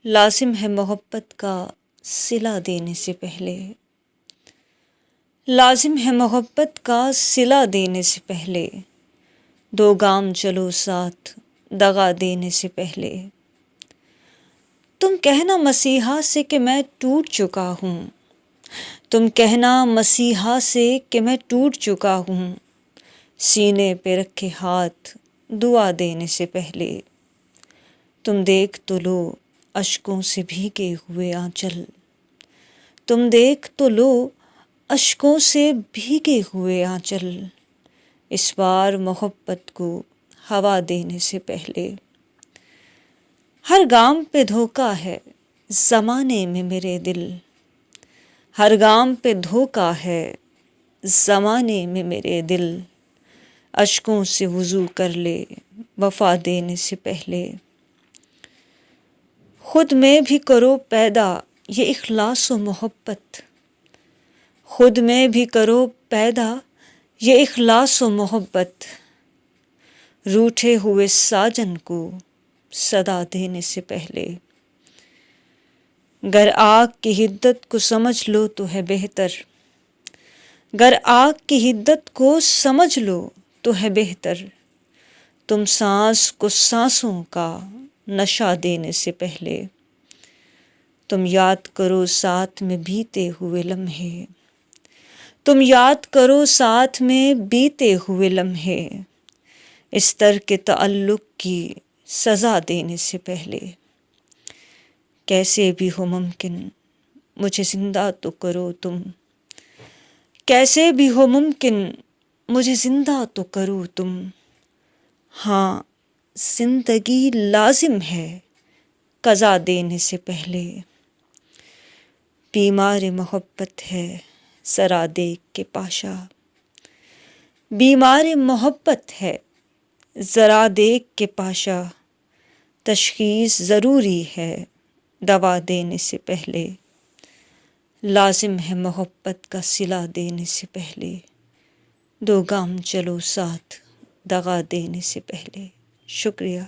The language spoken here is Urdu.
لازم ہے محبت کا صلہ دینے سے پہلے، لازم ہے محبت کا صلہ دینے سے پہلے، دو گام چلو ساتھ دغا دینے سے پہلے۔ تم کہنا مسیحا سے کہ میں ٹوٹ چکا ہوں، تم کہنا مسیحا سے کہ میں ٹوٹ چکا ہوں، سینے پہ رکھے ہاتھ دعا دینے سے پہلے۔ تم دیکھ تو لو اشکوں سے بھیگے ہوئے آنچل، تم دیکھ تو لو اشکوں سے بھیگے ہوئے آنچل، اس بار محبت کو ہوا دینے سے پہلے۔ ہر گام پہ دھوکا ہے زمانے میں میرے دل، ہر گام پہ دھوکا ہے زمانے میں میرے دل، اشکوں سے وضو کر لے وفا دینے سے پہلے۔ خود میں بھی کرو پیدا یہ اخلاص و محبت، خود میں بھی کرو پیدا یہ اخلاص و محبت، روٹھے ہوئے ساجن کو صدا دینے سے پہلے۔ گر آگ کی حدت کو سمجھ لو تو ہے بہتر، گر آگ کی حدت کو سمجھ لو تو ہے بہتر، تم سانس کو سانسوں کا نشہ دینے سے پہلے۔ تم یاد کرو ساتھ میں بیتے ہوئے لمحے، تم یاد کرو ساتھ میں بیتے ہوئے لمحے، اس ترک تعلق کی سزا دینے سے پہلے۔ کیسے بھی ہو ممکن مجھے زندہ تو کرو تم، کیسے بھی ہو ممکن مجھے زندہ تو کرو تم، ہاں زندگی لازم ہے قضا دینے سے پہلے۔ بیمار محبت ہے ذرا دیکھ کے پاشا، بیمار محبت ہے ذرا دیکھ کے پاشا، تشخیص ضروری ہے دوا دینے سے پہلے۔ لازم ہے محبت کا صلہ دینے سے پہلے، دو گام چلو ساتھ دغا دینے سے پہلے۔ شکریہ۔